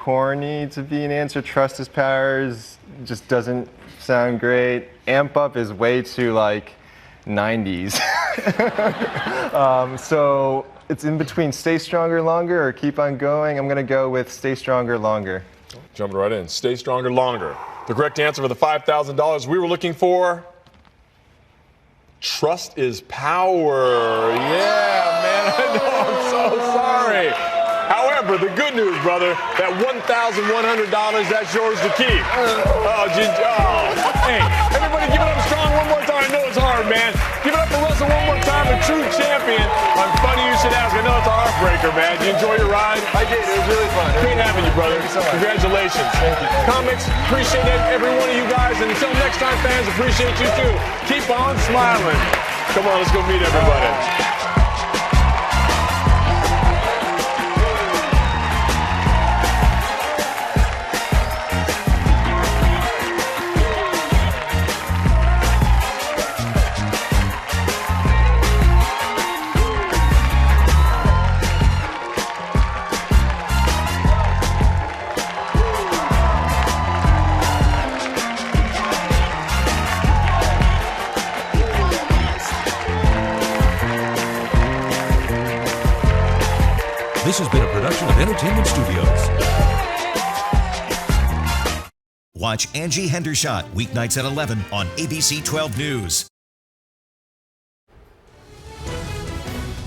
corny to be an answer. Trust his powers just doesn't sound great. Amp up is way too like 90s. So it's in between stay stronger longer or keep on going. I'm gonna go with stay stronger longer. Jumping right in. Stay stronger longer. The correct answer for the $5,000 we were looking for. Trust is power. Yeah, man, I know, I'm so sorry. However, the good news, brother, that $1,100, that's yours to keep. Hey, everybody give it up strong one more time. I know it's hard, man. Give it up for Russell one more time, a true champion. I'm funny you should ask. I know it's a heartbreaker, man. Did you enjoy your ride? I did. It was really fun. Great having you, brother. Thank you so much. Congratulations. Thank you. Comics, appreciate every one of you guys. And until next time, fans, appreciate you too. Keep on smiling. Come on, let's go meet everybody. This has been a production of Entertainment Studios. Watch Angie Hendershot weeknights at 11 on ABC 12 News.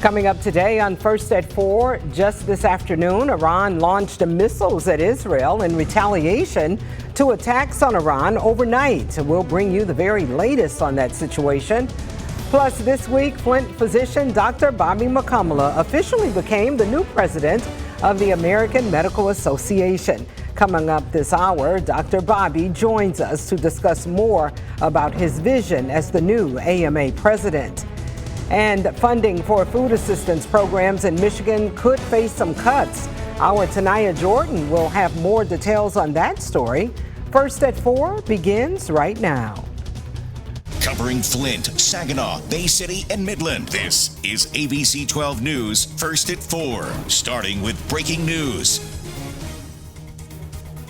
Coming up today on First at 4, just this afternoon, Iran launched missiles at Israel in retaliation to attacks on Iran overnight. We'll bring you the very latest on that situation. Plus, this week, Flint physician Dr. Bobby McCullough officially became the new president of the American Medical Association. Coming up this hour, Dr. Bobby joins us to discuss more about his vision as the new AMA president. And funding for food assistance programs in Michigan could face some cuts. Our Tanaya Jordan will have more details on that story. First at 4 begins right now. Covering Flint, Saginaw, Bay City, and Midland. This is ABC 12 News, First at 4, starting with breaking news.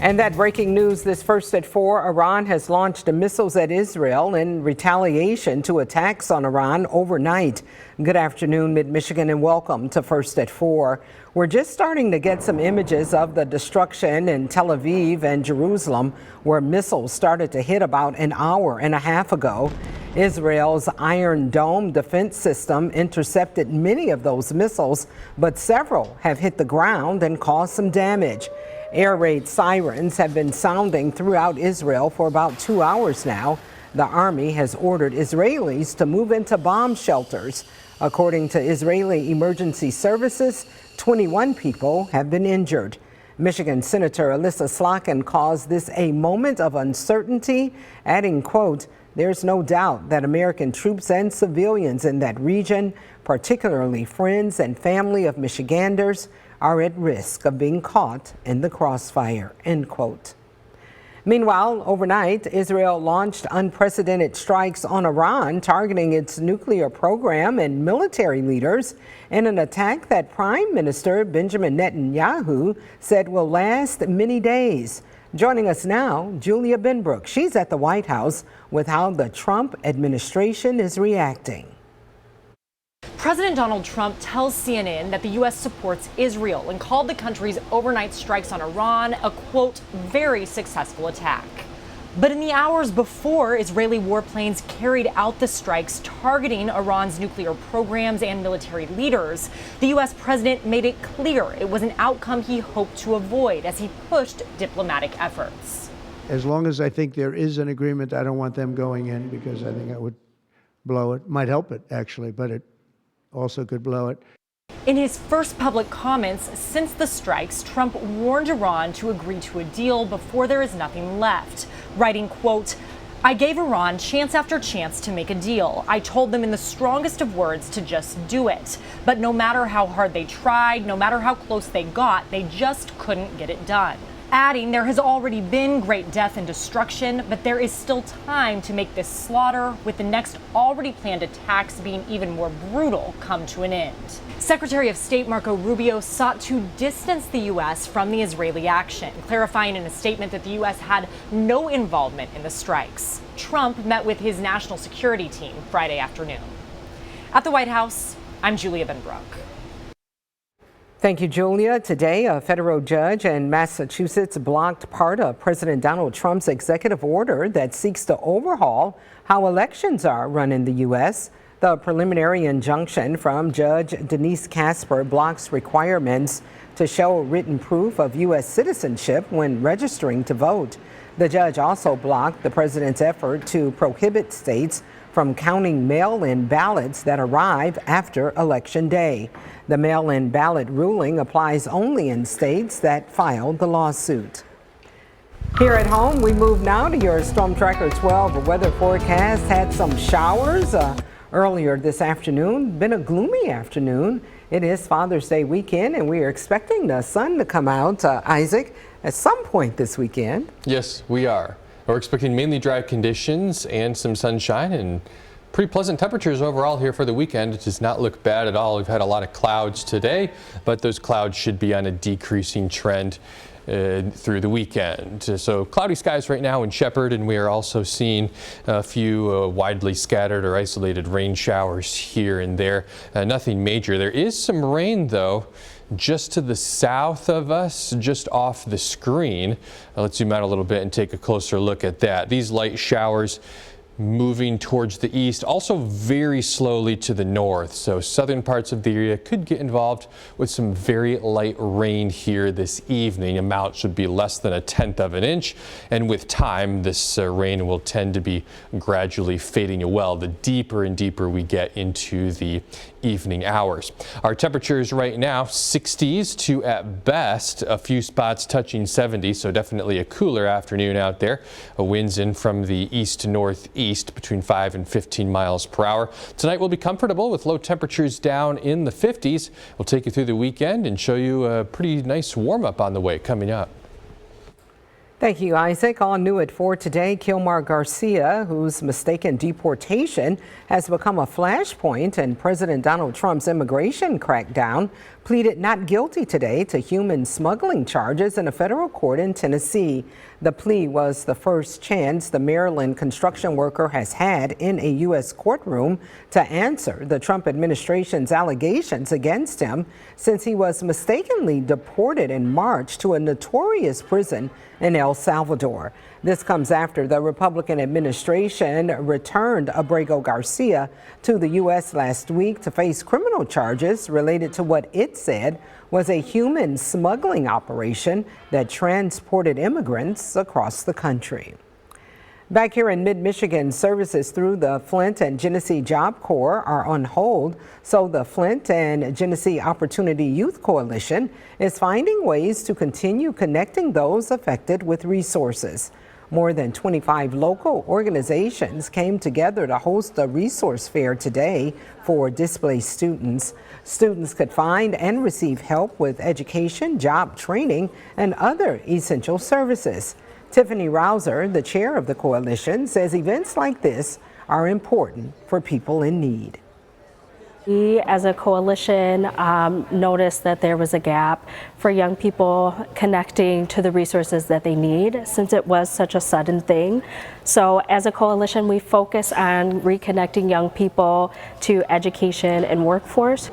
And that breaking news this First at 4, Iran has launched missiles at Israel in retaliation to attacks on Iran overnight. Good afternoon, Mid-Michigan, and welcome to First at 4. We're just starting to get some images of the destruction in Tel Aviv and Jerusalem, where missiles started to hit about an hour and a half ago. Israel's Iron Dome defense system intercepted many of those missiles, but several have hit the ground and caused some damage. Air raid sirens have been sounding throughout Israel for about 2 hours now. The army has ordered Israelis to move into bomb shelters. According to Israeli emergency services, 21 people have been injured. Michigan Senator Alyssa Slotkin calls this a moment of uncertainty, adding, quote, "There's no doubt that American troops and civilians in that region, particularly friends and family of Michiganders, are at risk of being caught in the crossfire," end quote. Meanwhile, overnight, Israel launched unprecedented strikes on Iran, targeting its nuclear program and military leaders in an attack that Prime Minister Benjamin Netanyahu said will last many days. Joining us now, Julia Benbrook. She's at the White House with how the Trump administration is reacting. President Donald Trump tells CNN that the U.S. supports Israel and called the country's overnight strikes on Iran a, quote, very successful attack. But in the hours before Israeli warplanes carried out the strikes targeting Iran's nuclear programs and military leaders, the U.S. president made it clear it was an outcome he hoped to avoid as he pushed diplomatic efforts. As long as I think there is an agreement, I don't want them going in because I think I would blow it. Might help it, actually, but it also could blow it. In his first public comments since the strikes, Trump warned Iran to agree to a deal before there is nothing left, writing, quote, "I gave Iran chance after chance to make a deal. I told them in the strongest of words to just do it. But no matter how hard they tried, no matter how close they got, they just couldn't get it done." adding there has already been great death and destruction, but there is still time to make this slaughter, with the next already planned attacks being even more brutal, come to an end. Secretary of State Marco Rubio sought to distance the U.S. from the Israeli action, clarifying in a statement that the U.S. had no involvement in the strikes. Trump met with his national security team Friday afternoon. At the White House, I'm Julia Benbrook. Thank you, Julia. Today, a federal judge in Massachusetts blocked part of President Donald Trump's executive order that seeks to overhaul how elections are run in the U.S. The preliminary injunction from Judge Denise Casper blocks requirements to show written proof of U.S. citizenship when registering to vote. The judge also blocked the president's effort to prohibit states from counting mail-in ballots that arrive after Election Day. The mail-in ballot ruling applies only in states that filed the lawsuit. Here at home, we move now to your Storm Tracker 12 weather forecast. Had some showers earlier this afternoon. Been a gloomy afternoon. It is Father's Day weekend, and we are expecting the sun to come out, Isaac, at some point this weekend. Yes, we are. We're expecting mainly dry conditions and some sunshine and pretty pleasant temperatures overall here for the weekend. It does not look bad at all. We've had a lot of clouds today, but those clouds should be on a decreasing trend through the weekend. So cloudy skies right now in Shepherd, and we are also seeing a few widely scattered or isolated rain showers here and there. Nothing major. There is some rain though just to the south of us, just off the screen. Let's zoom out a little bit and take a closer look at that. These light showers moving towards the east, also very slowly to the north. So southern parts of the area could get involved with some very light rain here this evening. Amount should be less than 1/10 of an inch. And with time, this rain will tend to be gradually fading away the deeper and deeper we get into the evening hours. Our temperatures right now 60s to at best a few spots touching 70, so definitely a cooler afternoon out there. Winds in from the east to northeast between 5 and 15 miles per hour. Tonight will be comfortable with low temperatures down in the 50s. We'll take you through the weekend and show you a pretty nice warm up on the way coming up. Thank you, Isaac. All new at 4 today, Kilmar Garcia, whose mistaken deportation has become a flashpoint in President Donald Trump's immigration crackdown, pleaded not guilty today to human smuggling charges in a federal court in Tennessee. The plea was the first chance the Maryland construction worker has had in a U.S. courtroom to answer the Trump administration's allegations against him since he was mistakenly deported in March to a notorious prison in El Salvador. This comes after the Republican administration returned Abrego Garcia to the U.S. last week to face criminal charges related to what it said was a human smuggling operation that transported immigrants across the country. Back here in mid-Michigan, services through the Flint and Genesee Job Corps are on hold, so the Flint and Genesee Opportunity Youth Coalition is finding ways to continue connecting those affected with resources. More than 25 local organizations came together to host a resource fair today for displaced students. Students could find and receive help with education, job training, and other essential services. Tiffany Rouser, the chair of the coalition, says events like this are important for people in need. We, as a coalition, noticed that there was a gap for young people connecting to the resources that they need since it was such a sudden thing. So as a coalition, we focus on reconnecting young people to education and workforce.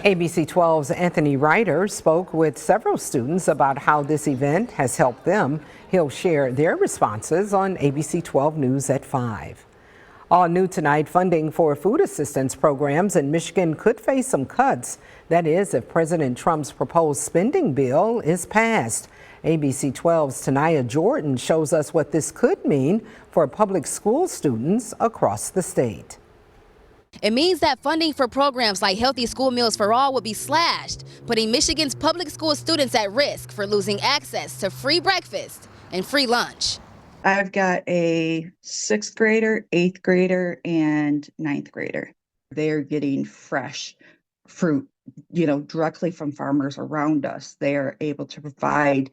ABC 12's Anthony Ryder spoke with several students about how this event has helped them. He'll share their responses on ABC 12 News at 5. All new tonight, funding for food assistance programs in Michigan could face some cuts. That is, if President Trump's proposed spending bill is passed. ABC 12's Tanaya Jordan shows us what this could mean for public school students across the state. It means that funding for programs like Healthy School Meals for All will be slashed, putting Michigan's public school students at risk for losing access to free breakfast and free lunch. I've got a 6th grader, 8th grader, and 9th grader. They're getting fresh fruit directly from farmers around us. They are able to provide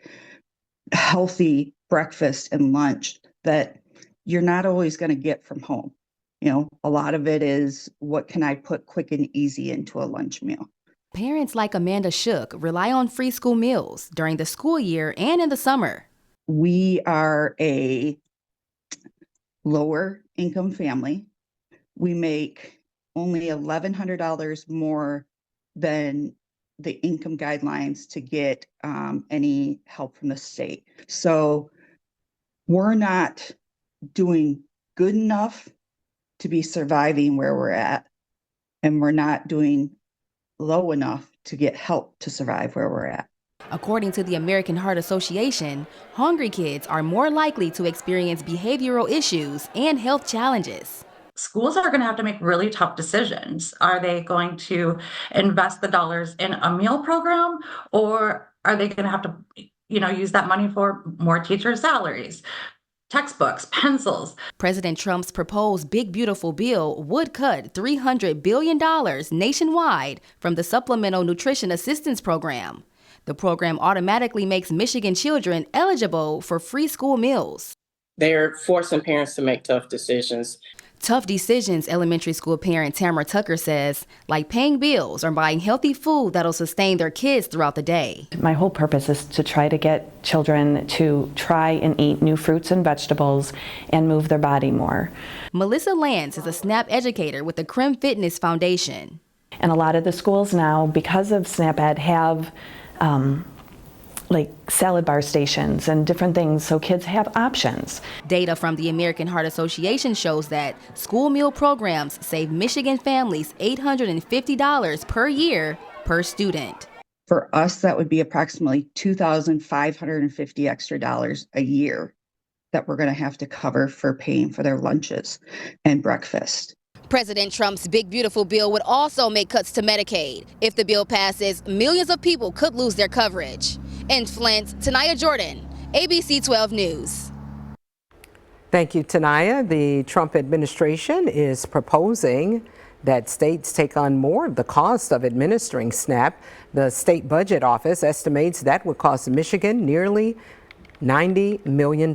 healthy breakfast and lunch that you're not always going to get from home. A lot of it is, what can I put quick and easy into a lunch meal? Parents like Amanda Shook rely on free school meals during the school year and in the summer. We are a lower income family. We make only $1,100 more than the income guidelines to get any help from the state. So we're not doing good enough to be surviving where we're at, and we're not doing low enough to get help to survive where we're at. According to the American Heart Association, hungry kids are more likely to experience behavioral issues and health challenges. Schools are going to have to make really tough decisions. Are they going to invest the dollars in a meal program, or are they going to have to, use that money for more teacher salaries, textbooks, pencils? President Trump's proposed Big Beautiful Bill would cut $300 billion nationwide from the Supplemental Nutrition Assistance Program. The program automatically makes Michigan children eligible for free school meals. They're forcing parents to make tough decisions. Tough decisions, elementary school parent Tamara Tucker says, like paying bills or buying healthy food that'll sustain their kids throughout the day. My whole purpose is to try to get children to try and eat new fruits and vegetables and move their body more. Melissa Lance is a SNAP educator with the Crim Fitness Foundation. And a lot of the schools now, because of SNAP Ed, have like salad bar stations and different things, so kids have options. Data from the American Heart Association shows that school meal programs save Michigan families $850 per year per student. For us, that would be approximately $2,550 extra dollars a year that we're going to have to cover for paying for their lunches and breakfast. President Trump's Big Beautiful Bill would also make cuts to Medicaid. If the bill passes, millions of people could lose their coverage. In Flint, Tanaya Jordan, ABC 12 News. Thank you, Tanaya. The Trump administration is proposing that states take on more of the cost of administering SNAP. The state budget office estimates that would cost Michigan nearly $90 million.